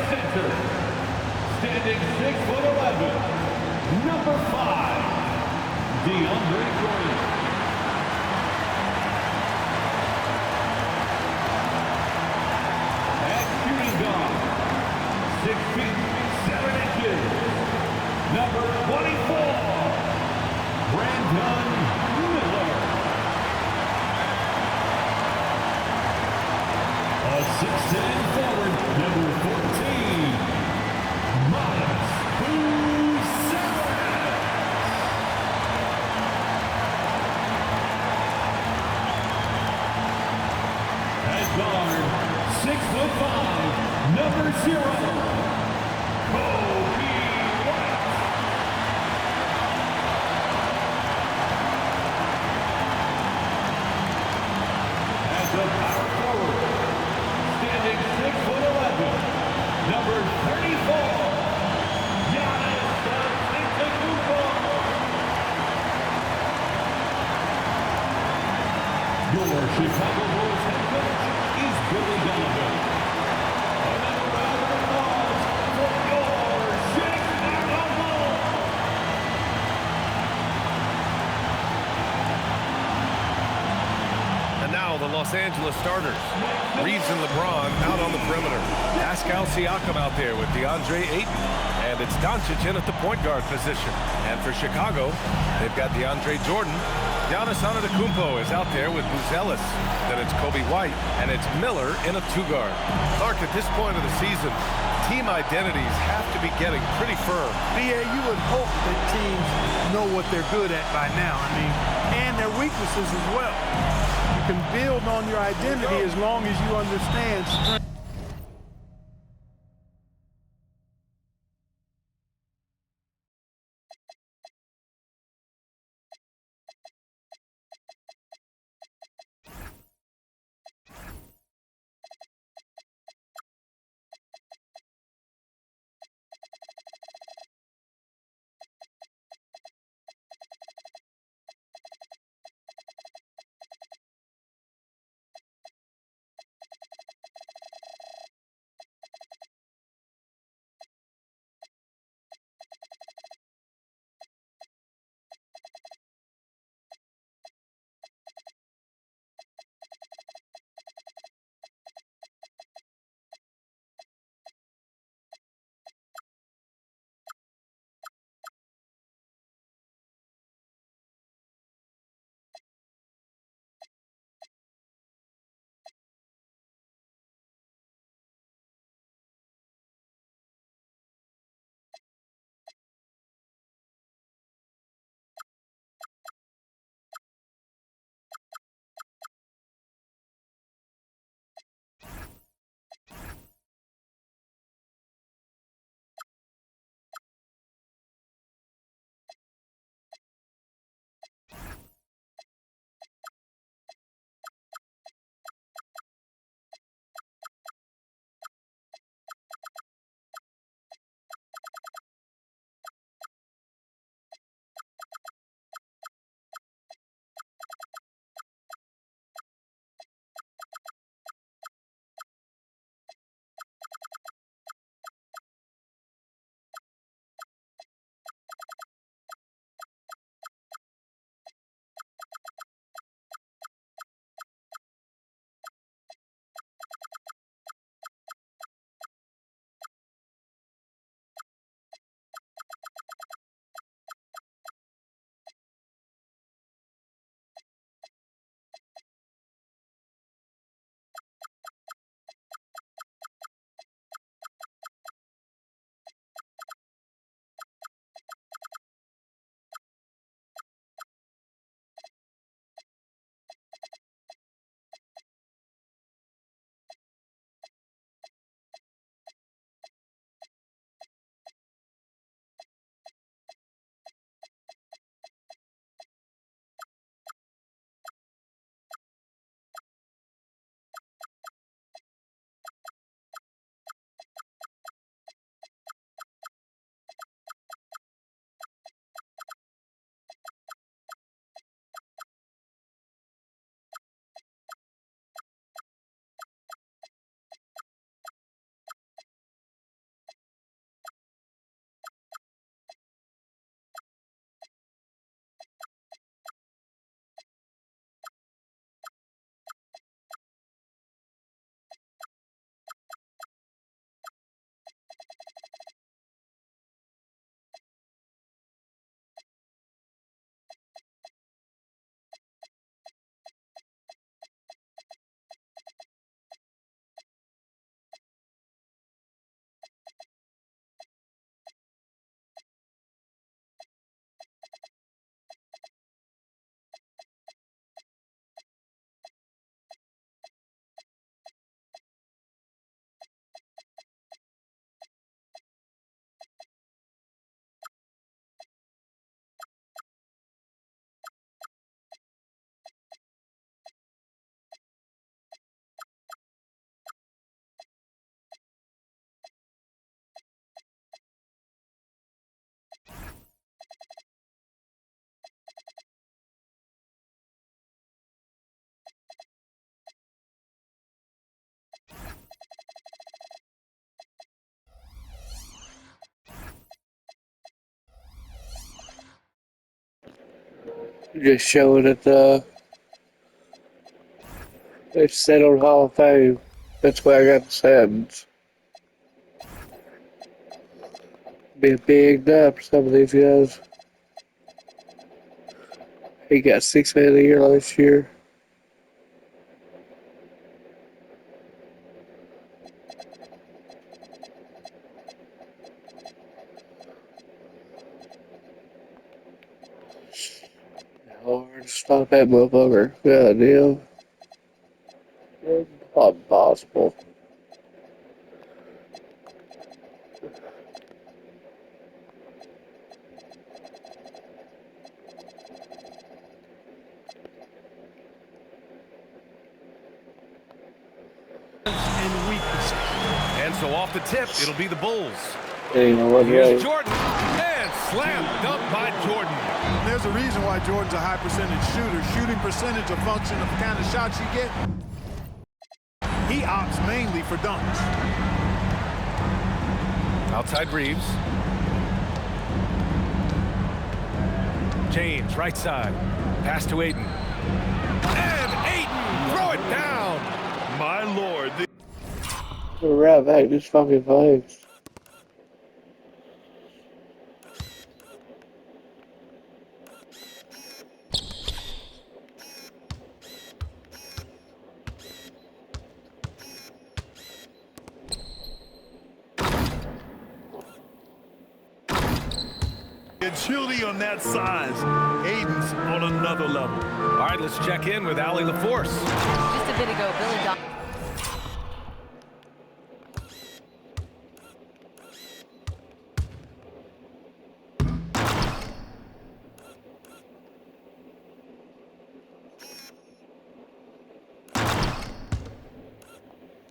center, standing 6'11", number 5, DeAndre Jordan. At shooting guard, 6 feet 7 inches, number 24, Brandon Miller. A 6'10" forward, number 14, Miles Bucellaris. At guard, 6'5", number 0, Kobe White. As a power forward, standing 6'11", number 34, Giannis Antetokounmpo. Your Chicago Bulls head coach is Billy Donovan. Another round of applause for your Chicago Bulls. And now the Los Angeles starters. Reeves and LeBron out on the perimeter. Pascal Siakam out there with DeAndre Ayton. And it's Doncic in at the point guard position. And for Chicago, they've got DeAndre Jordan. Giannis Antetokounmpo is out there with Bucellaris. Then it's Kobe White, and it's Miller in a two-guard. Clark, at this point of the season, team identities have to be getting pretty firm. BA, you would hope that teams know what they're good at by now. I mean, and their weaknesses as well. You can build on your identity as long as you understand strength. Just showing that they settled Hall of Fame. That's why I got the sentence. Be a big nut for some of these guys. He got 6 man of the year last year. Hard to stop that motherfucker. God damn. It's not possible. And weaknesses. And so off the tip, it'll be the Bulls. Anyway, Here's Jordan. And slam dunk by Jordan. There's a reason why Jordan's a high percentage shooter. Shooting percentage a function of the kind of shots you get. He opts mainly for dunks. Outside Reeves. James, right side. Pass to Aiden. And Aiden, throw it down. My lord. right back this fucking place. Agility on that size. Aiden's on another level. All right, let's check in with Allie LaForce. Just a bit ago, Billy Donovan.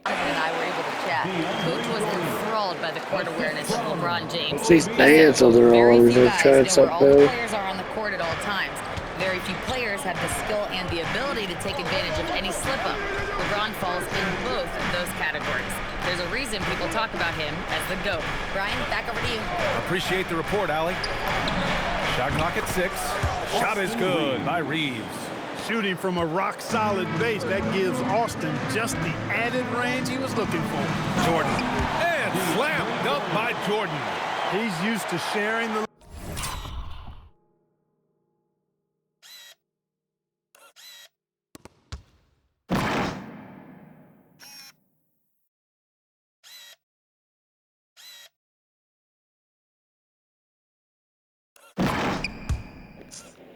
and I were able to chat. Coach was enthralled by the court awareness of LeBron James. These bands on their Very arms, few they're guys trying know where all the something. players are on the court at all times. Very few players have the skill and the ability to take advantage of any slip-up. LeBron falls in both of those categories. There's a reason people talk about him as the GOAT. Brian, back over to you. Appreciate the report, Allie. Shot clock at 6. Shot is good by Reeves. Shooting from a rock-solid base, that gives Austin just the added range he was looking for. Jordan. And slam dunk by Jordan. He's used to sharing the...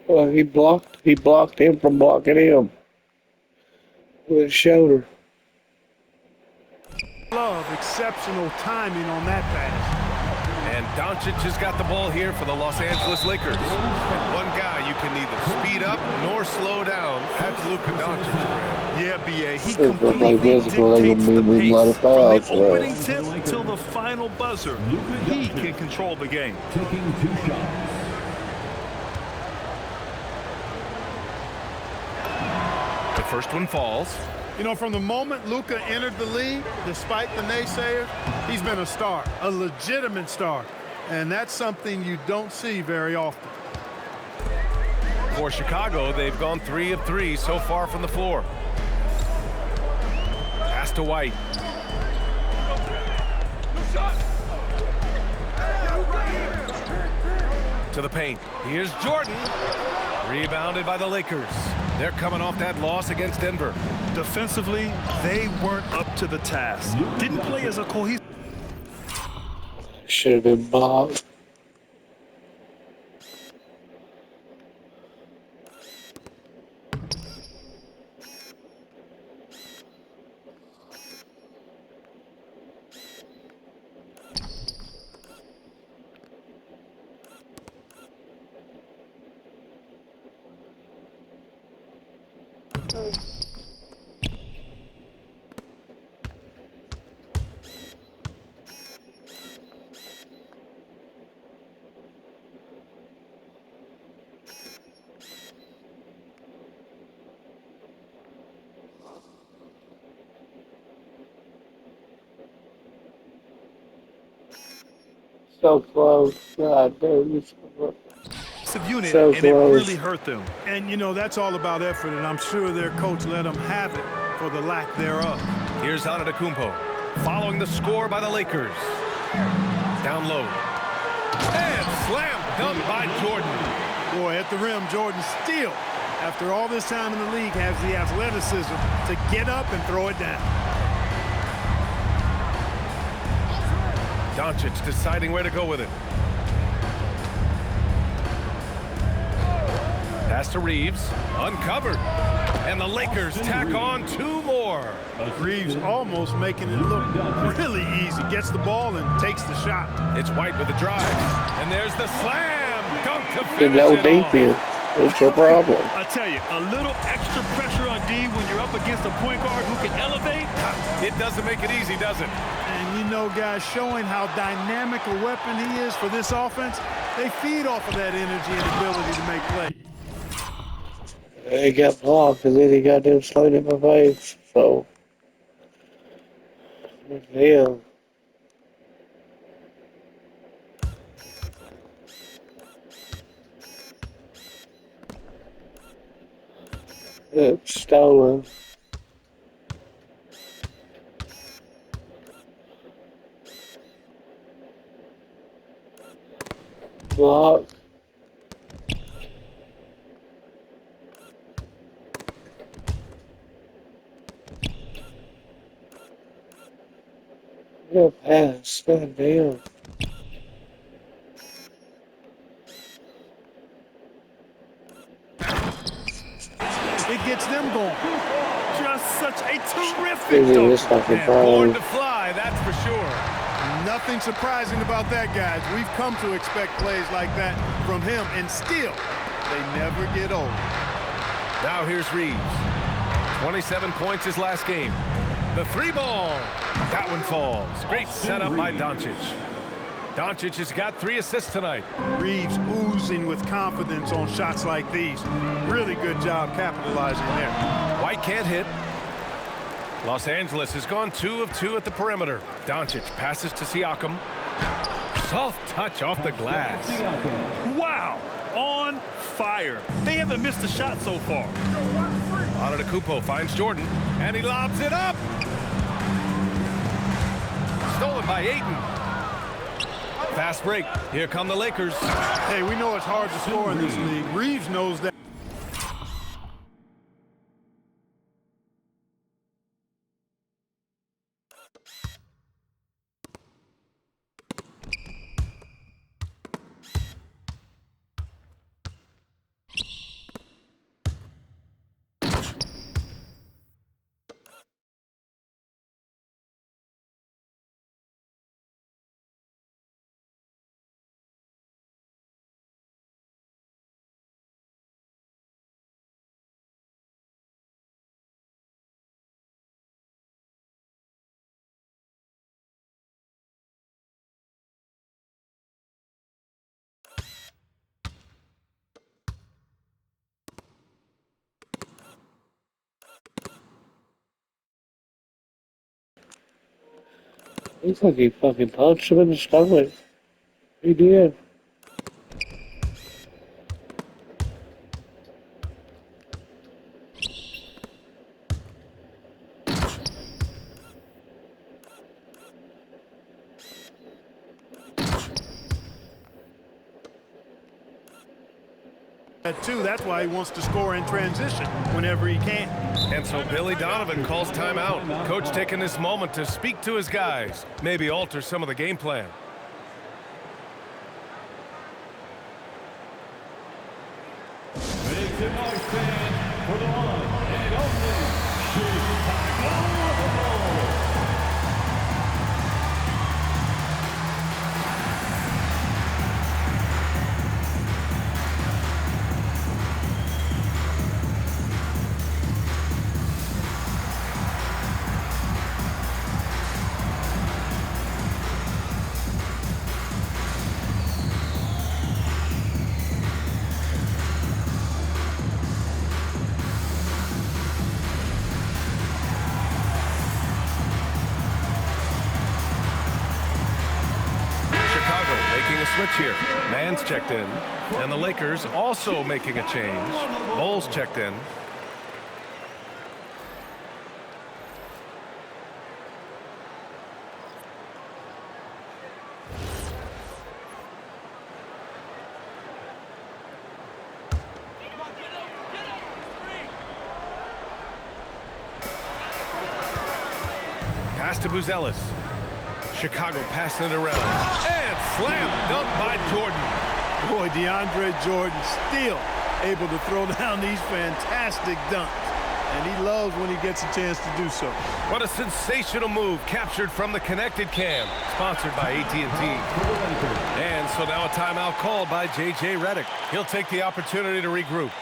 Well, he blocked him from blocking him with his shoulder. Love, exceptional timing on that pass. And Doncic has got the ball here for the Los Angeles Lakers. One guy you can neither speed up nor slow down. That's Luka Doncic. Yeah, B.A. He If it's like completely this, well, they dictates gonna the be a lot pace. of From fouls, the so. opening tip till the final buzzer, he can control the game. Taking 2 shots. The first one falls. You know, from the moment Luka entered the league, despite the naysayers, he's been a star, a legitimate star. And that's something you don't see very often. For Chicago, they've gone 3 of 3 so far from the floor. Pass to White. To the paint. Here's Jordan. Rebounded by the Lakers. They're coming off that loss against Denver. Defensively, they weren't up to the task. Didn't play as a cohesive. Should have been Bob. So close. God damn, you so close. unit, So and it close. really hurt them. And, you know, that's all about effort, and I'm sure their coach let them have it for the lack thereof. Here's Antetokounmpo, following the score by the Lakers. Down low. And slam dunk by Jordan. Boy, at the rim, Jordan still, after all this time in the league, has the athleticism to get up and throw it down. Doncic deciding where to go with it. Pass to Reeves, uncovered. And the Lakers tack on 2 more. Reeves almost making it look really easy. Gets the ball and takes the shot. It's White with the drive. And there's the slam. Dunk to You finish know, it deep off. is. It's your problem. I tell you, a little extra pressure on D when you're up against a point guard who can elevate. It doesn't make it easy, does it? And you know, guys, showing how dynamic a weapon he is for this offense, they feed off of that energy and ability to make plays. He got blocked, and then he got them slowed in my face. So, yeah. It's stolen. Block. Good pass. God damn. It gets them going. Just such a terrific This dunk. is fucking And born problem. to fly, that's for sure. Nothing surprising about that, guys. We've come to expect plays like that from him, and still, they never get old. Now here's Reeves. 27 points his last game. The 3-ball. That one falls. Great setup by Doncic. Doncic has got 3 assists tonight. Reeves oozing with confidence on shots like these. Really good job capitalizing there. White can't hit. Los Angeles has gone 2 of 2 at the perimeter. Doncic passes to Siakam. Soft touch off the glass. Wow, on fire. They haven't missed a shot so far. Antetokounmpo finds Jordan, and he lobs it up. Stolen by Ayton. Fast break. Here come the Lakers. Hey, we know it's hard to score in this league. Reeves knows that. Looks like he fucking punched him in the stomach. He did. Too. That's why he wants to score in transition whenever he can. And so Billy Donovan calls timeout. Coach taking this moment to speak to his guys, maybe alter some of the game plan. Make some noise, fans, for the one and only Chicago Bulls. switch here. Mann's checked in. And the Lakers also making a change. Bowles checked in. Pass to Buzelis. Chicago passing it around. And slam dunk by Jordan. Boy, DeAndre Jordan still able to throw down these fantastic dunks. And he loves when he gets a chance to do so. What a sensational move captured from the connected cam. Sponsored by AT&T. And so now a timeout called by J.J. Redick. He'll take the opportunity to regroup.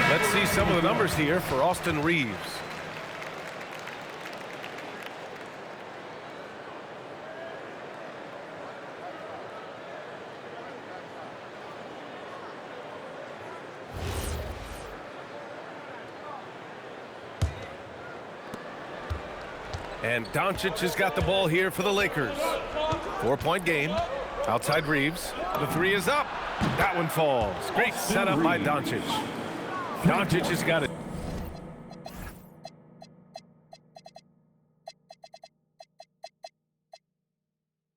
Let's see some of the numbers here for Austin Reeves. And Doncic has got the ball here for the Lakers. 4-point game. Outside Reeves. The three is up. That one falls. Great setup by Doncic. Doncic has got it.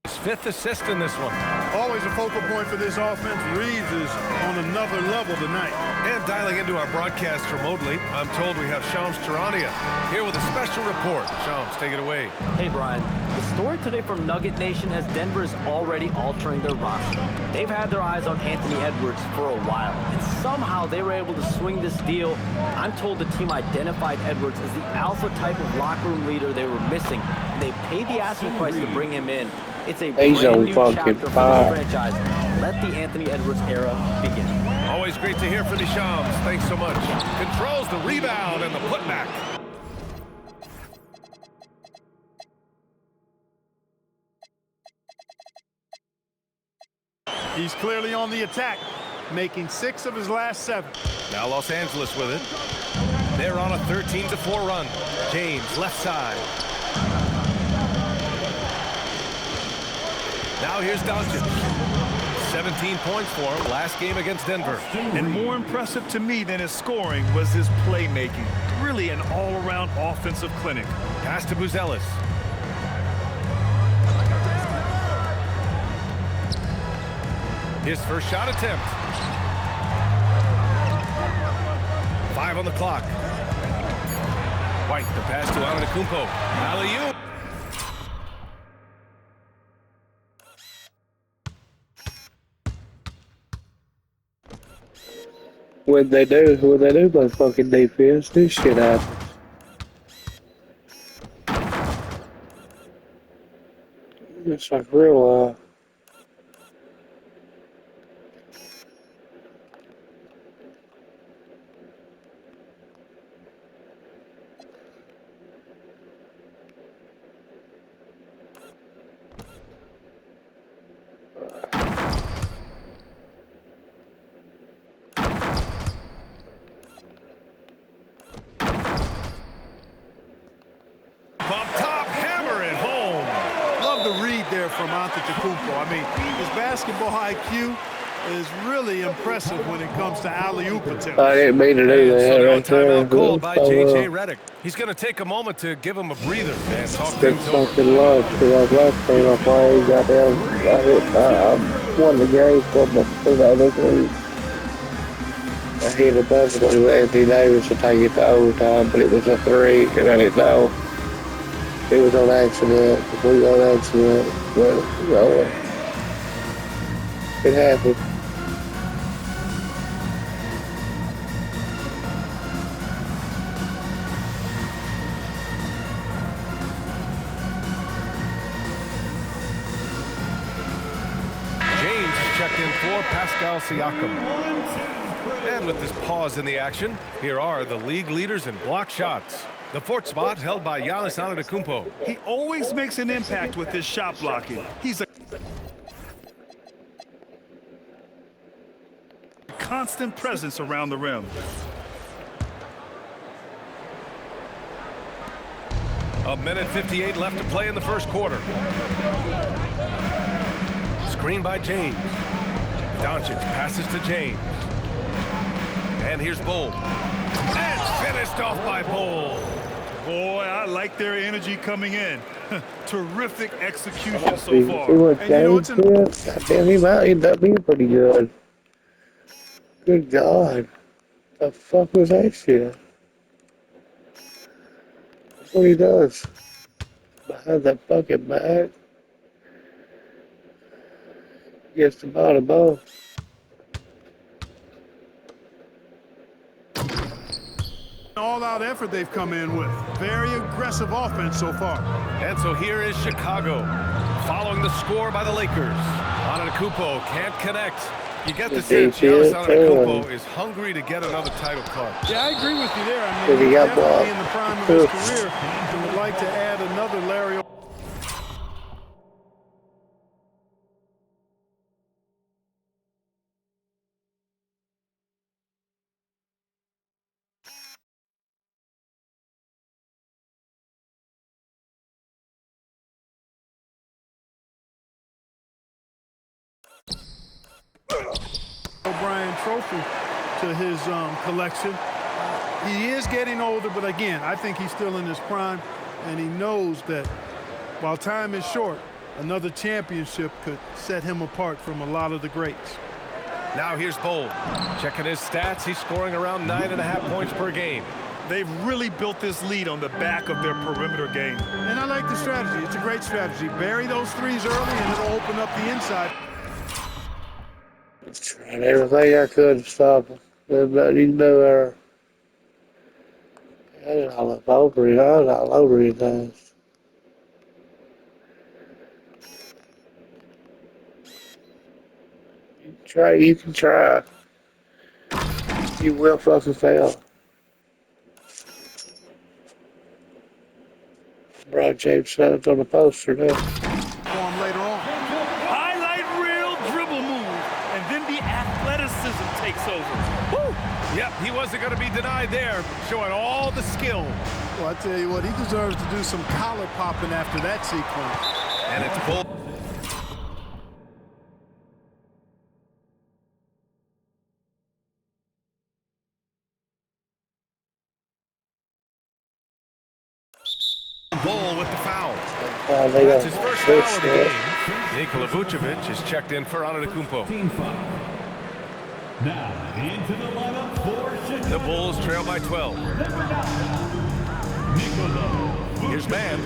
His fifth assist in this one. Always a focal point for this offense. Reeves is on another level tonight. And dialing into our broadcast remotely, I'm told we have Shams Charania here with a special report. Shams, take it away. Hey, Brian. The story today from Nugget Nation has Denver is already altering their roster. They've had their eyes on Anthony Edwards for a while, and somehow they were able to swing this deal. I'm told the team identified Edwards as the alpha type of locker room leader they were missing, and they paid the asking price to bring him in. It's a brand new chapter for the franchise. Let the Anthony Edwards era begin. Always great to hear from you, Shams. Thanks so much. Controls the rebound and the putback. He's clearly on the attack, making 6 of his last 7. Now Los Angeles with it. They're on a 13-4 run. James, left side. Now here's Doncic. 17 points for him last game against Denver. And more impressive to me than his scoring was his playmaking. Really an all-around offensive clinic. Pass to Buzelis. His first shot attempt. 5 on the clock. White, the pass to Antetokounmpo. Alley-oop. When they do play fucking defense, this shit happens. It's like real life. Up top, hammer it home. Love the read there from Antetokounmpo. I mean, his basketball IQ is really impressive when it comes to alley-oop attempts. I didn't mean to do And that so now a right there. timeout called by So, J.J. Redick. He's going to take a moment to give him a breather and talk Get things over. fucking love because I last time I played, I won the game for the other team. I hit a basketball with Anthony Davis to take it to overtime, but it was a 3, and I didn't know. It was on accident, completely on accident, but you know, it happened. James is checked in for Pascal Siakam. And with this pause in the action, here are the league leaders in block shots. The 4th spot held by Giannis Antetokounmpo. He always makes an impact with his shot blocking. He's a constant presence around the rim. A minute 58 left to play in the first quarter. Screen by James. Doncic passes to James. And here's Bull. And finished off by Bull. Boy, I like their energy coming in. Terrific execution so See far. what And you know James what's did? Goddamn, he might end up being pretty good. Good God. The fuck was that shit? That's what he does. Behind that fucking back. Gets the bottom ball. All-out effort they've come in with. Very aggressive offense so far. And so here is Chicago, following the score by the Lakers. Antetokounmpo can't connect. You get the sense Giannis Antetokounmpo is hungry to get another title card. Yeah, I agree with you there. I Did mean, he he's got definitely blocked? in the prime of his career and would like to add another Larry. O'Brien trophy to his collection. He is getting older, but again, I think he's still in his prime, and he knows that while time is short, another championship could set him apart from a lot of the greats. Now here's Bull. Checking his stats, he's scoring around 9.5 points per game. They've really built this lead on the back of their perimeter game. And I like the strategy. It's a great strategy. Bury those threes early, and it'll open up the inside. Tried everything I could to stop him. But you know, I was all over it. I was all over his ass. You can try. You will fucking fail. Brian James said it on the poster now. For him later on. Highlight reel dribble move, and then the athleticism takes over. Woo! Yep, he wasn't going to be denied there, showing all the skill. Well, I tell you what, he deserves to do some collar popping after that sequence. And it's Bull. Bull with the foul. They That's got his first foul of the this, game. Nikola Vucevic is checked in for Antetokounmpo. Team foul. Now into the lineup for Chicago. The Bulls trail by 12. Nikola. Here's Man.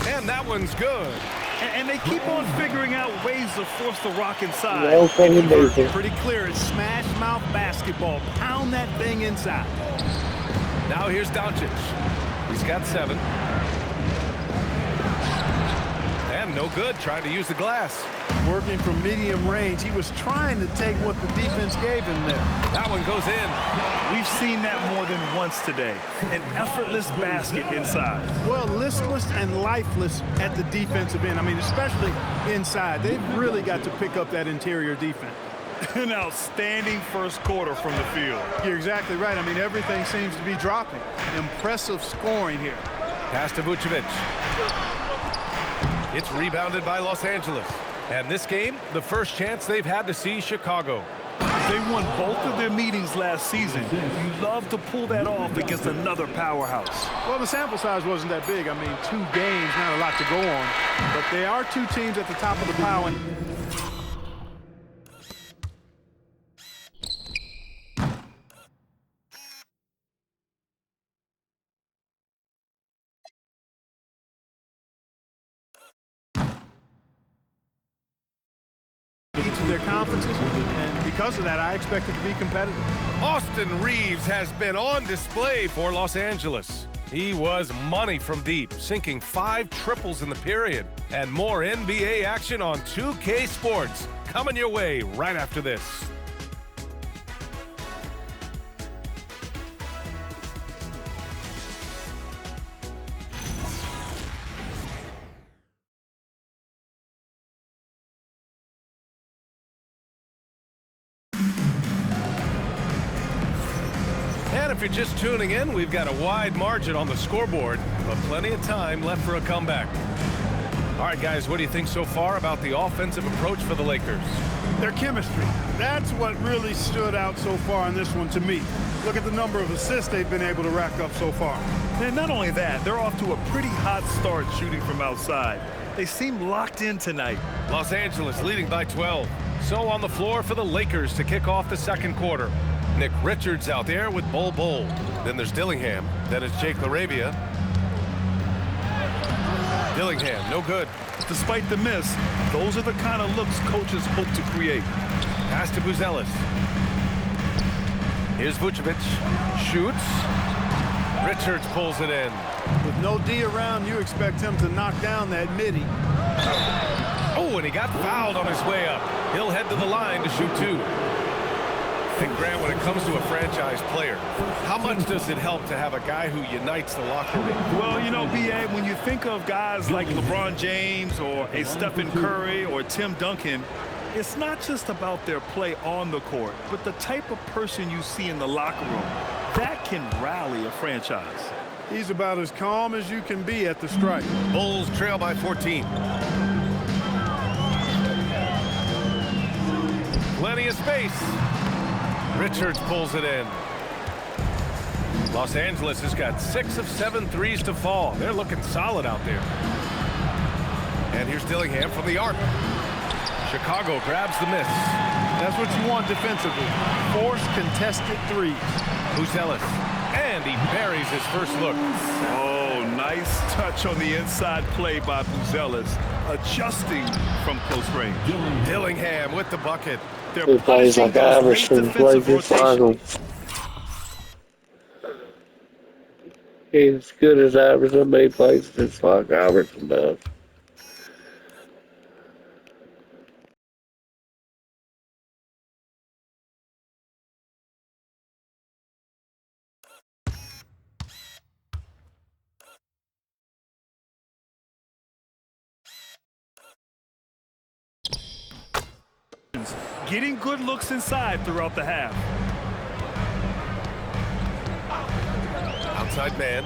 And that one's good. And they keep on figuring out ways to force the rock inside. well fucking decent. Pretty clear. It's smash mouth basketball. Pound that thing inside. Now here's Doncic. He's got 7. And no good, trying to use the glass. Working from medium range. He was trying to take what the defense gave him there. That one goes in. We've seen that more than once today. An effortless basket inside. Well, listless and lifeless at the defensive end. I mean, especially inside. They've really got to pick up that interior defense. An outstanding first quarter from the field. You're exactly right. I mean, everything seems to be dropping. Impressive scoring here. Pass to Vucevic. It's rebounded by Los Angeles. And this game, the first chance they've had to see Chicago. They won both of their meetings last season. You love to pull that off against another powerhouse. Well, the sample size wasn't that big. I mean, 2 games, not a lot to go on. But they are 2 teams at the top of the pile. And each of their conferences, and because of that, I expect it to be competitive. Austin Reeves has been on display for Los Angeles. He was money from deep, sinking 5 triples in the period. And more NBA action on 2K Sports coming your way right after this. And if you're just tuning in, we've got a wide margin on the scoreboard, but plenty of time left for a comeback. All right, guys, what do you think so far about the offensive approach for the Lakers? Their chemistry. That's what really stood out so far in this one to me. Look at the number of assists they've been able to rack up so far. And not only that, they're off to a pretty hot start shooting from outside. They seem locked in tonight. Los Angeles leading by 12. So on the floor for the Lakers to kick off the second quarter. Nick Richards out there with Bol Bol. Then there's Dillingham. Then it's Jake LaRavia. Dillingham, no good. Despite the miss, those are the kind of looks coaches hope to create. Pass to Buzelis. Here's Vucevic. Shoots. Richards pulls it in. With no D around, you expect him to knock down that midi. Oh, and he got fouled on his way up. He'll head to the line to shoot 2. I think, Grant, when it comes to a franchise player, how much does it help to have a guy who unites the locker room? Well, you know, B.A., when you think of guys like LeBron James or a Stephen Curry or Tim Duncan, it's not just about their play on the court, but the type of person you see in the locker room. That can rally a franchise. He's about as calm as you can be at the stripe. Bulls trail by 14. Plenty of space. Richards pulls it in. Los Angeles has got 6 of 7 threes to fall. They're looking solid out there. And here's Dillingham from the arc. Chicago grabs the miss. That's what you want defensively. Force contested threes. Buzelis. And he buries his first look. Oh, nice touch on the inside play by Buzelis, adjusting from close range. Dillingham with the bucket. They're He plays like Iverson, plays his final. He's as good as Iverson, but he plays just like Iverson does. Getting good looks inside throughout the half. Outside man.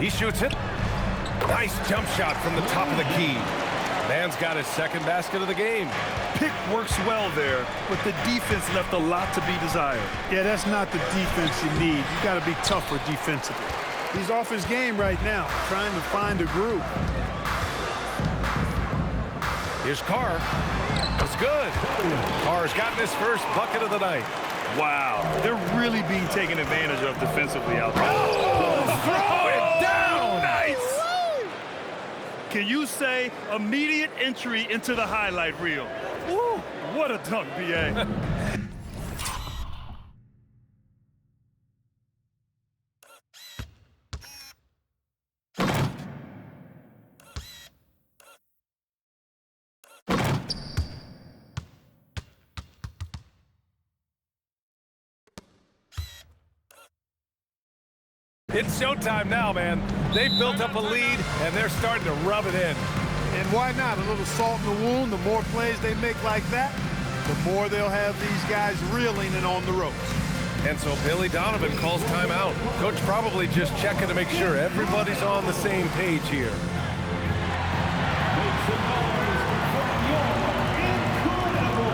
He shoots it. Nice jump shot from the top of the key. Man's got his second basket of the game. Pick works well there, but the defense left a lot to be desired. Yeah, that's not the defense you need. You got to be tougher defensively. He's off his game right now, trying to find a groove. Here's Carr. It's good. Carr's gotten his first bucket of the night. Wow, they're really being taken advantage of defensively out there. Oh, throw it down! Nice! Can you say immediate entry into the highlight reel? Woo, what a dunk, B.A. It's showtime now, man. They've built up a lead, and they're starting to rub it in. And why not? A little salt in the wound. The more plays they make like that, the more they'll have these guys reeling and on the ropes. And so Billy Donovan calls timeout. Coach probably just checking to make sure everybody's on the same page here. Make some noise for your Incredible.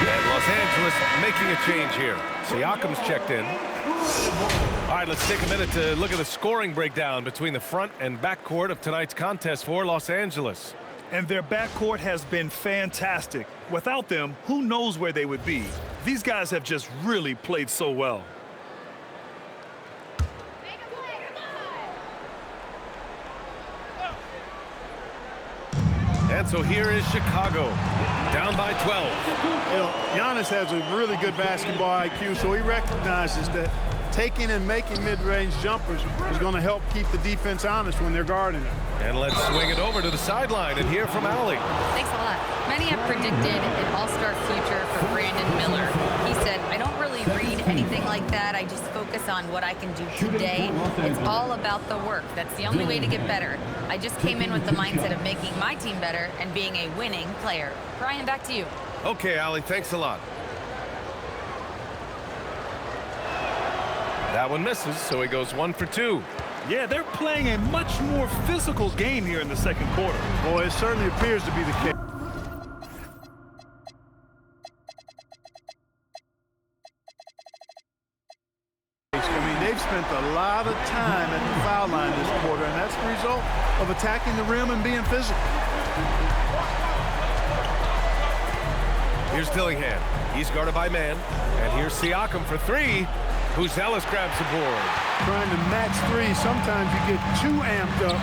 And Los Angeles making a change here. Siakam's checked in. All right, let's take a minute to look at the scoring breakdown between the front and back court of tonight's contest for Los Angeles. And their backcourt has been fantastic. Without them, who knows where they would be? These guys have just really played so well. And so here is Chicago, down by 12. You know, Giannis has a really good basketball IQ, so he recognizes that taking and making mid-range jumpers is going to help keep the defense honest when they're guarding him. And let's swing it over to the sideline and hear from Allie. Thanks a lot. Many have predicted an all-star future for Brandon Miller. He said, I don't really read anything like that. I just focus on what I can do today. It's all about the work. That's the only way to get better. I just came in with the mindset of making my team better and being a winning player. Brian, back to you. Okay, Allie, thanks a lot. That one misses, so he goes 1 for 2. Yeah, they're playing a much more physical game here in the second quarter. Boy, it certainly appears to be the case. I mean, they've spent a lot of time at the foul line this quarter, and that's the result of attacking the rim and being physical. Here's Dillingham. He's guarded by man. And here's Siakam for 3. Buzelis grabs the board. Trying to match three, sometimes you get too amped up,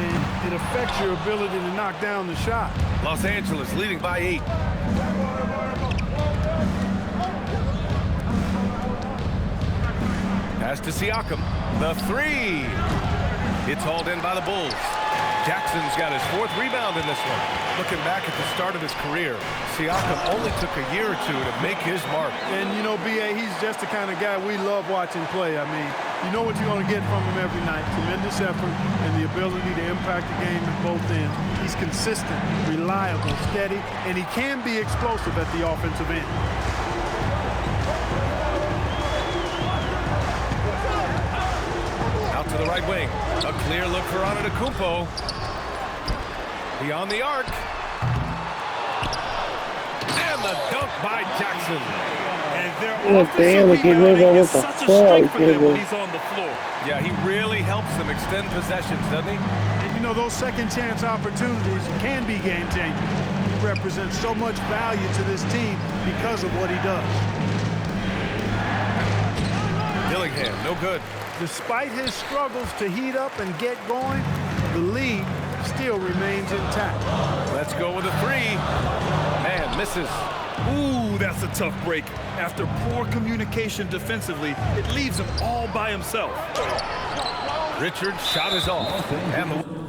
and it affects your ability to knock down the shot. Los Angeles leading by 8. Pass to Siakam. The 3. It's hauled in by the Bulls. Jackson's got his 4th rebound in this one. Looking back at the start of his career, Siakam only took a year or 2 to make his mark. And, you know, B.A., he's just the kind of guy we love watching play. I mean, you know what you're going to get from him every night. Tremendous effort and the ability to impact the game at both ends. He's consistent, reliable, steady, and he can be explosive at the offensive end. Out to the right wing. A clear look for Antetokounmpo. Beyond the arc. And the dunk by Jackson. And their damn, offensive he moved rebounding over is the such a floor. strength for He them when moved. he's on the floor. Yeah, he really helps them extend possessions, doesn't he? And, you know, those second-chance opportunities can be game-changing. He represents so much value to this team because of what he does. Dillingham, no good. Despite his struggles to heat up and get going, the lead still remains intact. Let's go with a 3. Man, misses. Ooh, that's a tough break. After poor communication defensively, it leaves him all by himself. Richard's shot is off. And the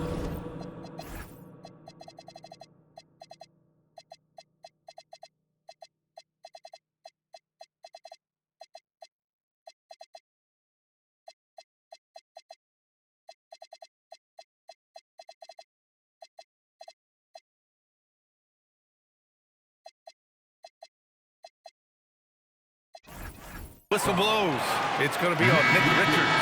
whistle blows. It's going to be on Nick Richards.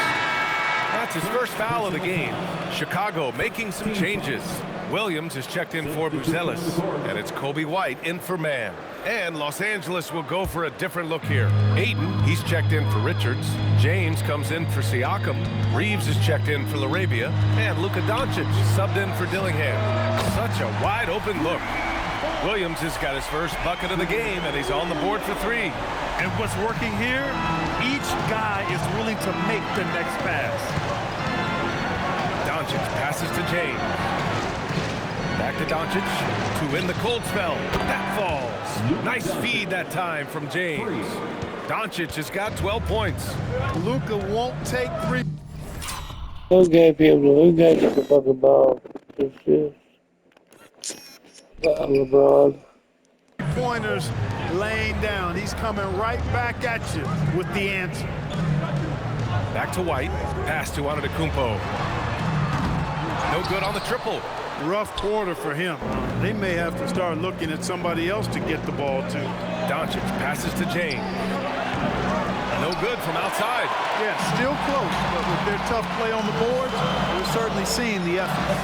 That's his first foul of the game. Chicago making some changes. Williams is checked in for Buzelis, and it's Kobe White in for man. And Los Angeles will go for a different look here. Ayton, he's checked in for Richards. James comes in for Siakam. Reeves is checked in for LaRabia. And Luka Doncic subbed in for Dillingham. Such a wide open look. Williams has got his first bucket of the game, and he's on the board for 3. And what's working here? Each guy is willing to make the next pass. Doncic passes to James. Back to Doncic to win the cold spell. That falls. Nice feed that time from James. Doncic has got 12 points. Luka won't take three. Who gave him who gave him the fucking ball? LeBron. Pointers laying down. He's coming right back at you with the answer. Back to White. Pass to Antetokounmpo. No good on the triple. Rough quarter for him. They may have to start looking at somebody else to get the ball to. Doncic passes to James. No good from outside. Yeah, still close, but with their tough play on the boards, we're certainly seeing the effort.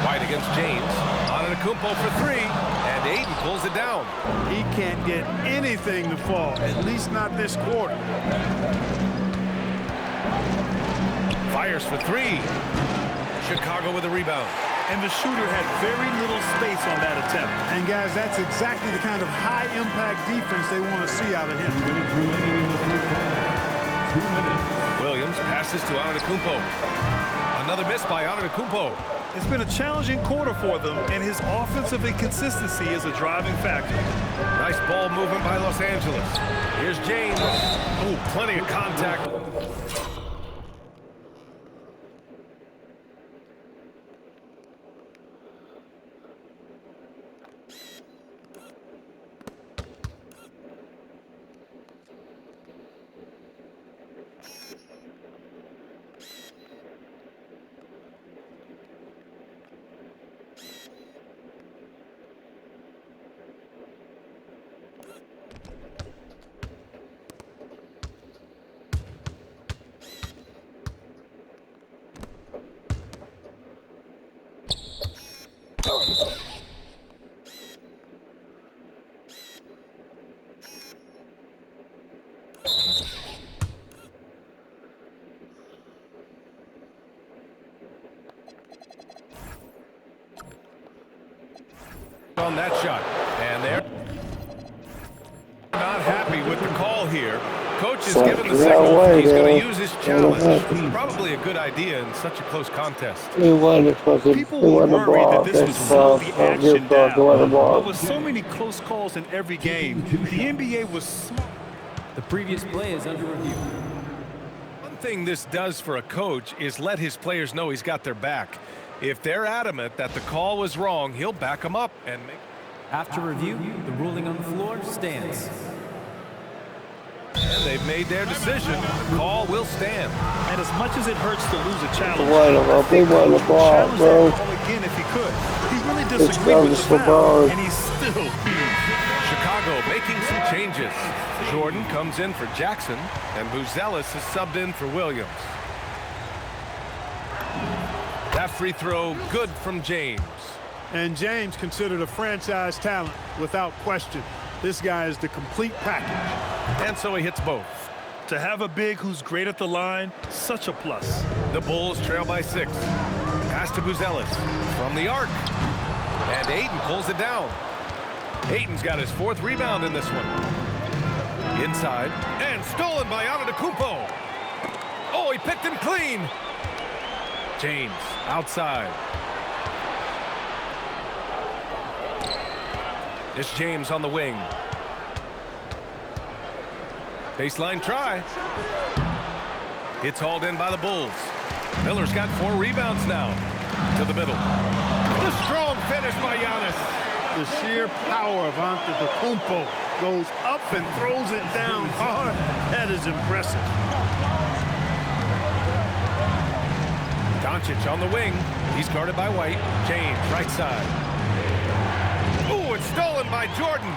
White against James. Antetokounmpo for three, and Ayton pulls it down. He can't get anything to fall, at least not this quarter. Fires for three. Chicago with a rebound. And the shooter had very little space on that attempt. And guys, that's exactly the kind of high-impact defense they want to see out of him. Williams passes to Antetokounmpo. Another miss by Antetokounmpo. It's been a challenging quarter for them, and his offensive inconsistency is a driving factor. Nice ball movement by Los Angeles. Here's James. Oh, plenty of contact. On that shot, and they're not happy with the call here. Coach is given the signal he's going to use his challenge. Probably a good idea in such a close contest. People were worried that this would slow the action down. But with so many close calls in every game, the NBA was smart. The previous play is under review. One thing this does for a coach is let his players know he's got their back. If they're adamant that the call was wrong, he'll back them up and make. After review, the ruling on the floor stands. And they've made their decision. The call will stand. And as much as it hurts to lose a challenge, They won the ball, bro. again if he could. He really It's disagreed with the the foul, ball. and he's still. Chicago making some changes. Jordan comes in for Jackson, and Buzelis is subbed in for Williams. That free throw good from James. And James considered a franchise talent without question. This guy is the complete package. And so he hits both. To have a big who's great at the line, such a plus. The Bulls trail by 6. Pass to Buzelis from the arc. And Ayton pulls it down. Ayton's got his 4th rebound in this one. Inside. And stolen by Antetokounmpo. Oh, he picked him clean. James outside. It's James on the wing. Baseline try. It's hauled in by the Bulls. Miller's got 4 rebounds now. To the middle. The strong finish by Giannis. The sheer power of Antetokounmpo goes up and throws it down hard. That is impressive. Doncic on the wing. He's guarded by White. James, right side. Ooh, it's stolen by Jordan.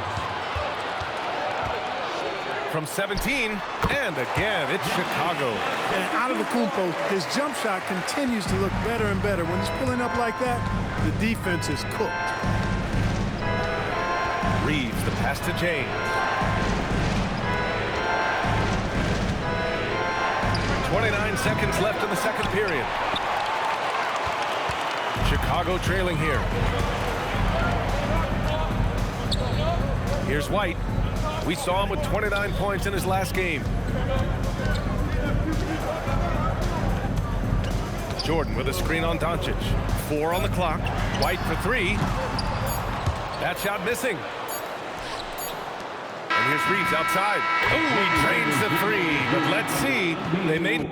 From 17, and again, it's Chicago. And Antetokounmpo, his jump shot continues to look better and better. When he's pulling up like that, the defense is cooked. Reeves, the pass to James. 29 seconds left in the second period. Chicago trailing here. Here's White. We saw him with 29 points in his last game. Jordan with a screen on Doncic. 4 on the clock. White for 3. That shot missing. And here's Reeves outside. Oh, he drains the 3. But let's see. They made...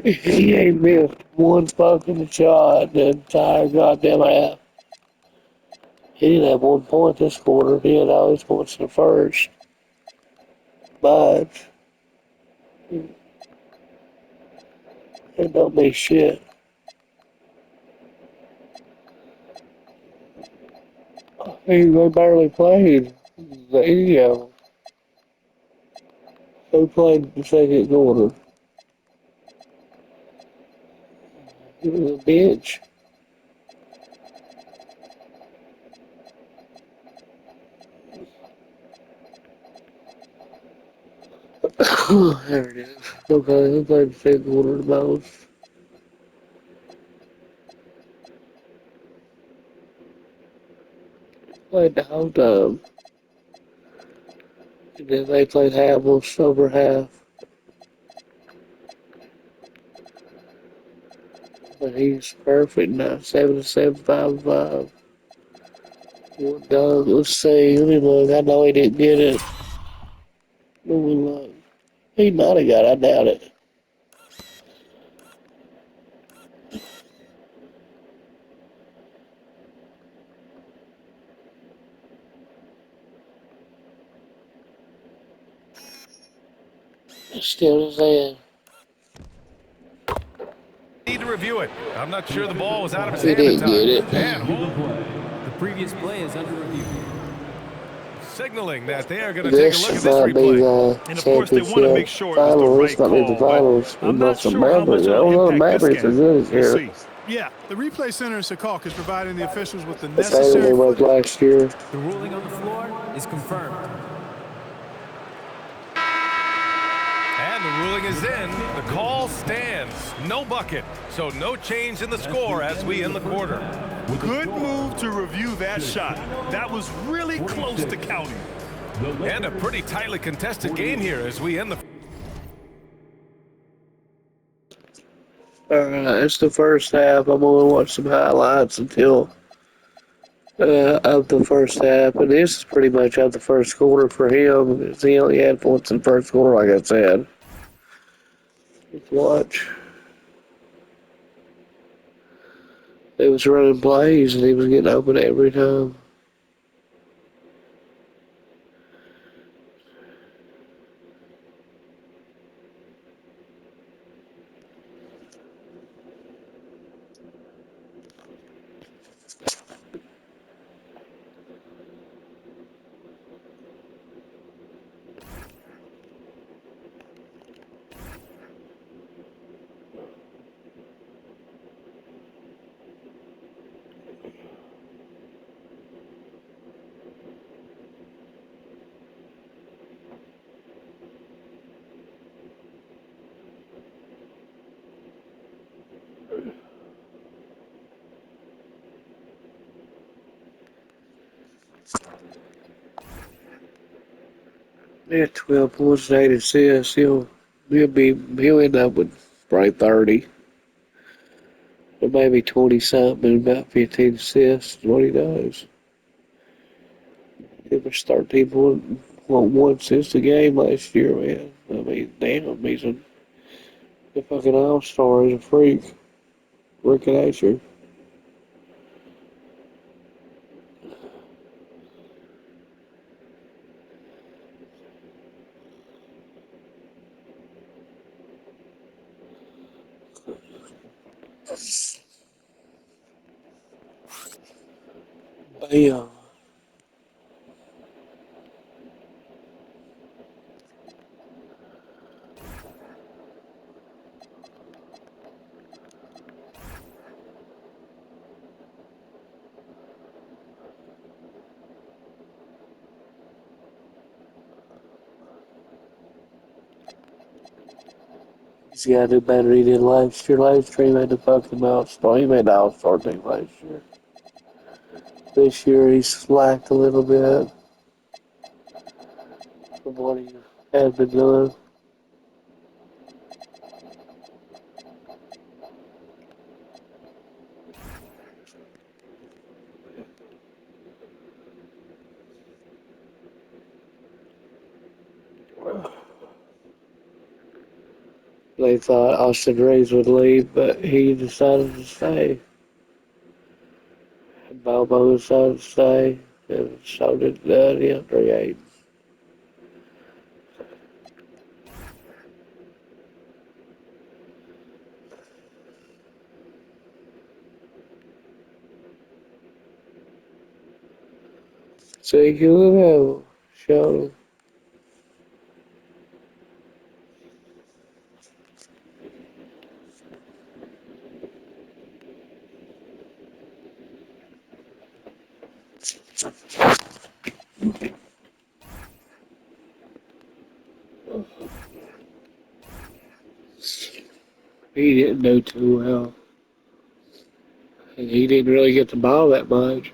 He ain't missed one fucking shot the entire goddamn half. He didn't have 1 point this quarter. He had all his points in the first. But it don't be shit. They barely played. Any of them. Who played the second quarter? It was a bitch. There it is. Okay, who played the second quarter the most? Played the whole time. And then they played half, almost over half. But he's perfect now. 7-7, 5-5. One done. Let's see. Let me look. I know he didn't get it. Let me look. He might have got it. I doubt it. Still the same. Need to review it. I'm not sure the ball was out of his He hand in didn't time. get it. And Play. The previous play is under review. signaling that they are going to take a This look at this might be replay. the And of course, they want to make championship sure it was the final. right This might be the call, finals. but I'm not Against the sure how much Mavericks. I don't it'll know. The impact this Mavericks are game. good this We'll year. see. Yeah, the replay center in Secaucus is providing the officials with the The same as necessary they was footage. last year. The ruling on the floor is confirmed. And the ruling is in. The call stands. No bucket. So no change in the score as we end the quarter. Good move to review that shot. That was really close to counting. And a pretty tightly contested game here as we end the... It's the first half. I'm gonna watch some highlights until of the first half, and this is pretty much of the first quarter for him. He only had points in the first quarter, like I said. Let's watch. They was running plays, and he was getting open every time. Yeah, 12 points and 8 assists. He'll end up with probably 30. Or maybe 20 something and about 15 assists is what he does. He was 13 one since the game last year, man. I mean, damn, he's a fucking all-star. He's a freak. Rick Asher. Bam. He's got to do better than he did last year. Last year he made the fucking all-star. He made the all-star team last year. This year he slacked a little bit from what he has been doing. They thought Austin Reeves would leave, but he decided to stay. Balbo decided to stay, and so did DeAndre Ayton. Say hello, show. He didn't do too well. And he didn't really get the ball that much.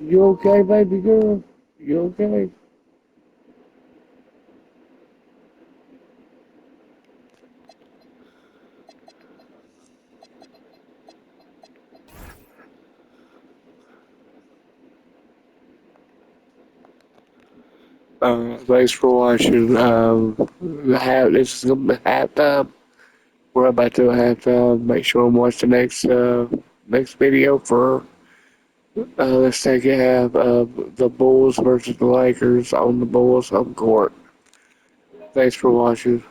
You okay, baby girl? You okay? Thanks for watching. This is gonna be halftime. We're about to halftime. Make sure and watch the next video for let's take a half of the Bulls versus the Lakers on the Bulls home court. Thanks for watching.